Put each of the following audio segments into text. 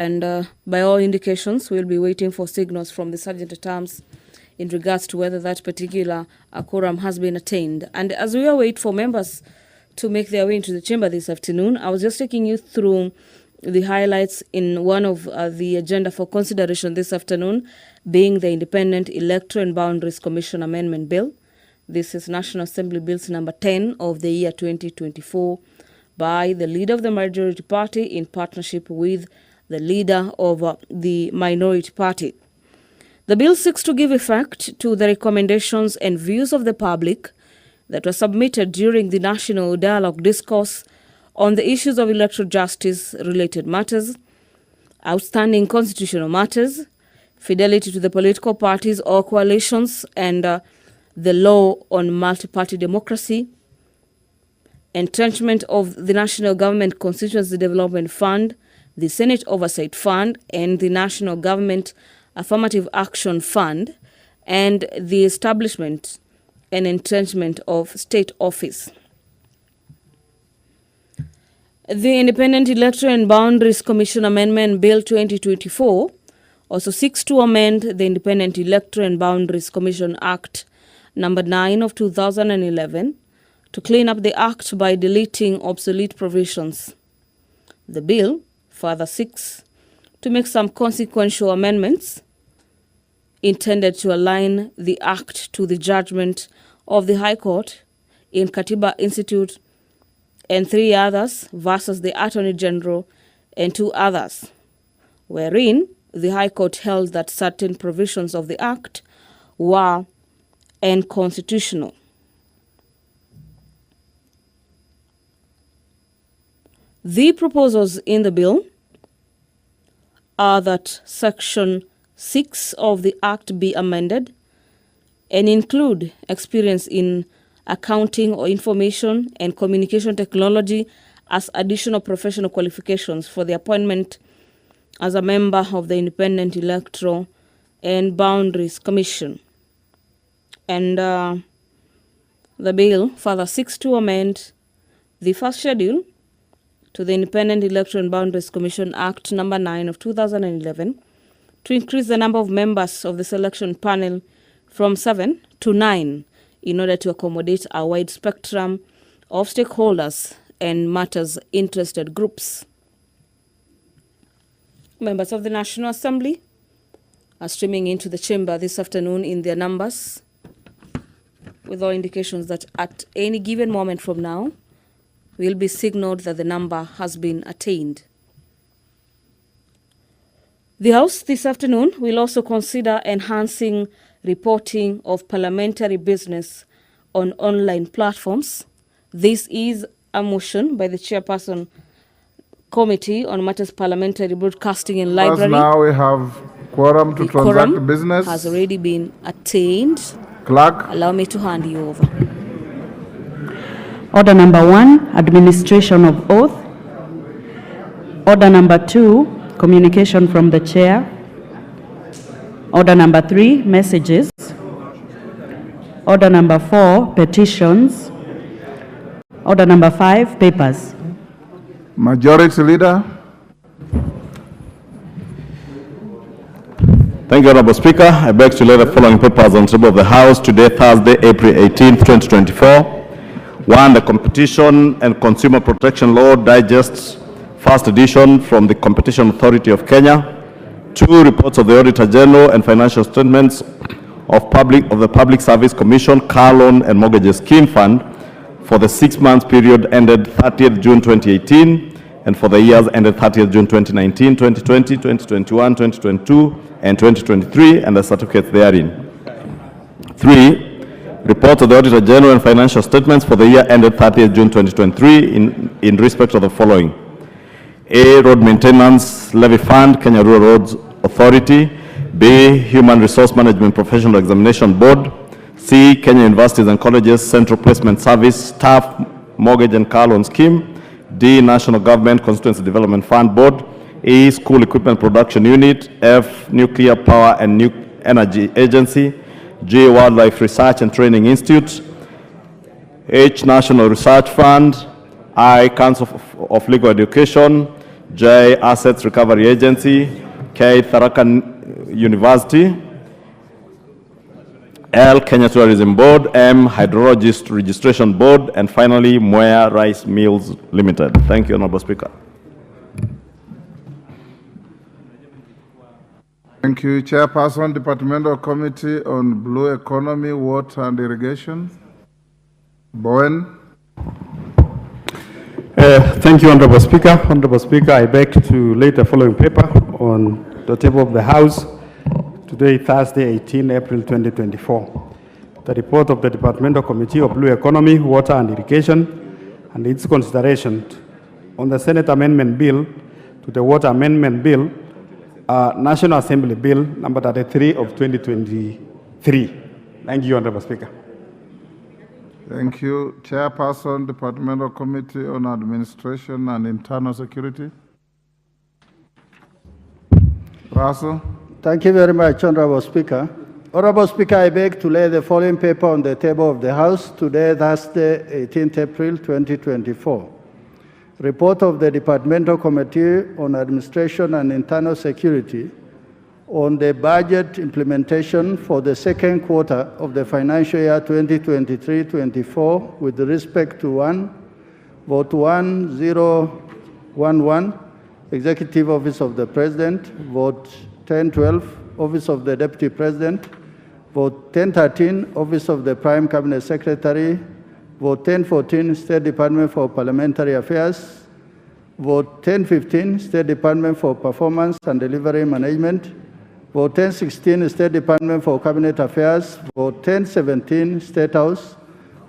And by all indications, we'll be waiting for signals from the Sergeant at Arms in regards to whether that particular quorum has been attained. And as we await for members to make their way into the chamber this afternoon, I was just taking you through the highlights in one of the agenda for consideration this afternoon, being the Independent Electoral and Boundaries Commission Amendment Bill. This is National Assembly Bills number 10 of the year 2024 by the leader of the majority party in partnership with the leader of the minority party. The bill seeks to give effect to the recommendations and views of the public that were submitted during the National Dialogue Discourse on the issues of electoral justice-related matters, outstanding constitutional matters, fidelity to the political parties or coalitions, and the law on multi-party democracy, entrenchment of the National Government Constituency Development Fund, the Senate Oversight Fund, and the National Government Affirmative Action Fund, and the establishment and entrenchment of state office. The Independent Electoral and Boundaries Commission Amendment Bill 2024 also seeks to amend the Independent Electoral and Boundaries Commission Act number 9 of 2011 to clean up the act by deleting obsolete provisions. The bill further seeks to make some consequential amendments intended to align the act to the judgment of the High Court in Katiba Institute and 3 others versus the Attorney General and 2 others, wherein the High Court held that certain provisions of the Act were unconstitutional. The proposals in the bill are that Section 6 of the Act be amended and include experience in accounting or information and communication technology as additional professional qualifications for the appointment as a member of the Independent Electoral and Boundaries Commission. And the bill further seeks to amend the first schedule to the Independent Electoral and Boundaries Commission Act number 9 of 2011 to increase the number of members of the selection panel from 7 to 9 in order to accommodate a wide spectrum of stakeholders and matters interested groups. Members of the National Assembly are streaming into the chamber this afternoon in their numbers, with all indications that at any given moment from now, will be signaled that the number has been attained. The House this afternoon will also consider enhancing reporting of parliamentary business on online platforms. This is a motion by the Chairperson Committee on Matters Parliamentary Broadcasting and Library. Now we have quorum to transact business. Has already been attained. Clerk, allow me to hand you over. Order number 1, administration of oath. Order number 2, communication from the chair. Order number 3, messages. Order number 4, petitions. Order number 5, papers. Majority Leader. Thank you, Honorable Speaker. I beg to lay the following papers on the table of the House today, Thursday, April 18, 2024. 1. The Competition and Consumer Protection Law Digest, first edition from the Competition Authority of Kenya. 2. Reports of the Auditor General and financial statements of the Public Service Commission, Car Loan and Mortgages Scheme Fund for the 6-month period ended 30th June 2018 and for the years ended 30th June 2019, 2020, 2021, 2022, and 2023, and the certificates therein. 3. Reports of the Auditor General and financial statements for the year ended 30th June 2023 in respect of the following. A. Road Maintenance Levy Fund, Kenya Rural Roads Authority. B. Human Resource Management Professional Examination Board. C. Kenya Universities and Colleges Central Placement Service Staff Mortgage and Car Loan Scheme. D. National Government Constituency Development Fund Board. E. School Equipment Production Unit. F. Nuclear Power and New Energy Agency. G. Wildlife Research and Training Institute. H. National Research Fund. I. Council of Legal Education. J, Assets Recovery Agency, K, Tharaka University, L, Kenya Tourism Board, M, Hydrologist Registration Board, and finally, Mwea Rice Mills Limited. Thank you, Honorable Speaker. Thank you, Chairperson, Departmental Committee on Blue Economy, Water and Irrigation. Bowen. Thank you, Honorable Speaker. Honorable Speaker, I beg to lay the following paper on the table of the House today, Thursday, 18 April 2024. The report of the Departmental Committee of Blue Economy, Water and Irrigation, and its consideration on the Senate Amendment Bill to the Water Amendment Bill, National Assembly Bill number 33 of 2023. Thank you, Honorable Speaker. Thank you. Chairperson, Departmental Committee on Administration and Internal Security. Russell. Thank you very much, Honorable Speaker. Honorable Speaker, I beg to lay the following paper on the table of the House today, Thursday, 18th April 2024. Report of the Departmental Committee on Administration and Internal Security on the budget implementation for the second quarter of the financial year 2023-24 with respect to 1, Vote 1011, Executive Office of the President, Vote 1012, Office of the Deputy President, Vote 1013, Office of the Prime Cabinet Secretary, Vote 1014, State Department for Parliamentary Affairs, Vote 1015, State Department for Performance and Delivery Management, Vote 1016, State Department for Cabinet Affairs, Vote 1017, State House,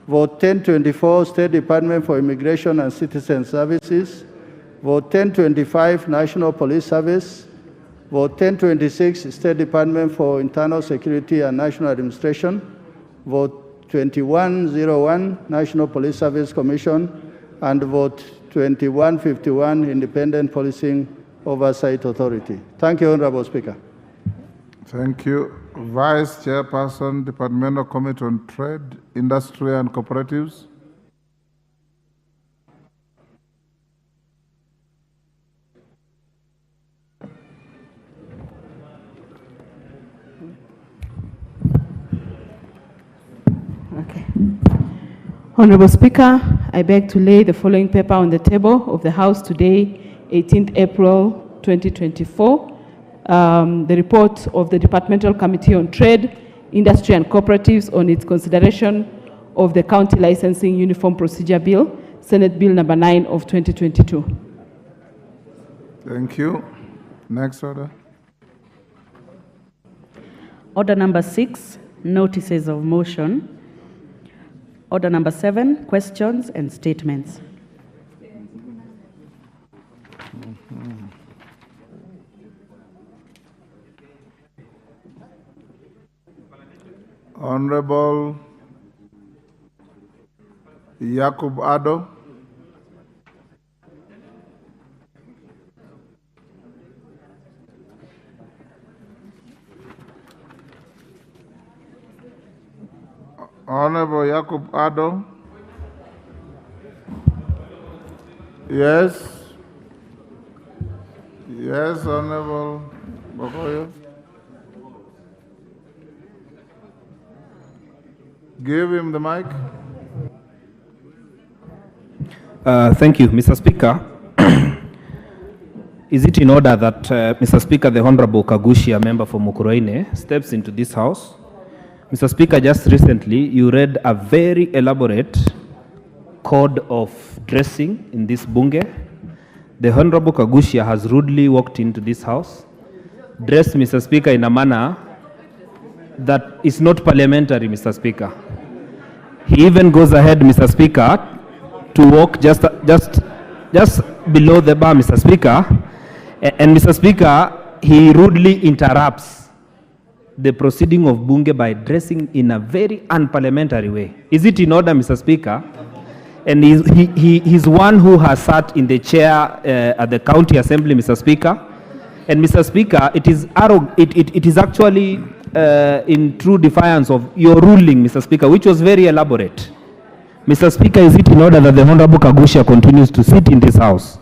Vote 1024, State Department for Immigration and Citizen Services, Vote 1025, National Police Service, Vote 1026, State Department for Internal Security and National Administration, Vote 2101, National Police Service Commission, and Vote 2151, Independent Policing Oversight Authority. Thank you, Honorable Speaker. Thank you. Vice Chairperson, Departmental Committee on Trade, Industry and Cooperatives. Okay. Honorable Speaker, I beg to lay the following paper on the table of the House today, 18th April 2024. The report of the Departmental Committee on Trade, Industry and Cooperatives on its consideration of the County Licensing Uniform Procedure Bill, Senate Bill number 9 of 2022. Thank you. Next order. Order number 6, notices of motion. Order number 7, questions and statements. Honorable AJAABU. Honorable AJAABU. Yes. Yes, Honorable Bakoyo. Give him the mic. Thank you, Mr. Speaker. Is it in order that, Mr. Speaker, the Honorable Kagushia, member for Mukurweini, steps into this House? Mr. Speaker, just recently, you read a very elaborate code of dressing in this bunge. The Honorable Kagushia has rudely walked into this House, dressed, Mr. Speaker, in a manner that is not parliamentary, Mr. Speaker. He even goes ahead, Mr. Speaker, to walk just below the bar, Mr. Speaker. And Mr. Speaker, he rudely interrupts the proceeding of bunge by dressing in a very unparliamentary way. Is it in order, Mr. Speaker? And he's one who has sat in the chair at the county assembly, Mr. Speaker. And Mr. Speaker, it is actually in true defiance of your ruling, Mr. Speaker, which was very elaborate. Mr. Speaker, is it in order that the Honorable Kagushia continues to sit in this House?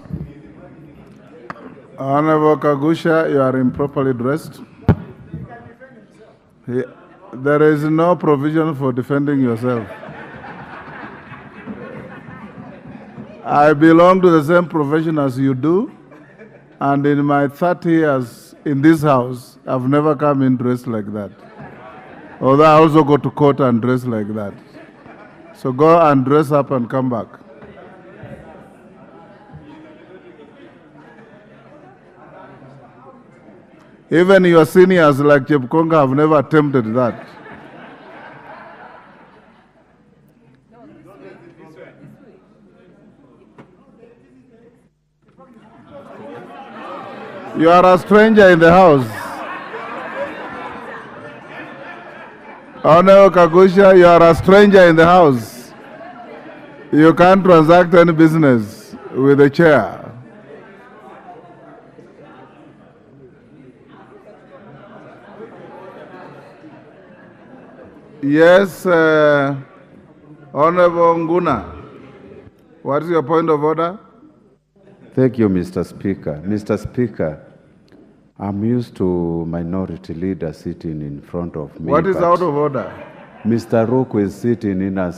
Honorable Kagusha, you are improperly dressed. There is no provision for defending yourself. I belong to the same profession as you do, and in my 30 years in this house, I've never come in dressed like that. Although I also go to court and dress like that. So go and dress up and come back. Even your seniors like Chepkonga have never attempted that. You are a stranger in the house. Honorable Kagusha, you are a stranger in the house. You can't transact any business with the chair. Yes, Honorable Nguna, what is your point of order? Thank you, Mr. Speaker. Mr. Speaker, I'm used to minority leaders sitting in front of me. What is out of order? Mr. Roko is sitting in a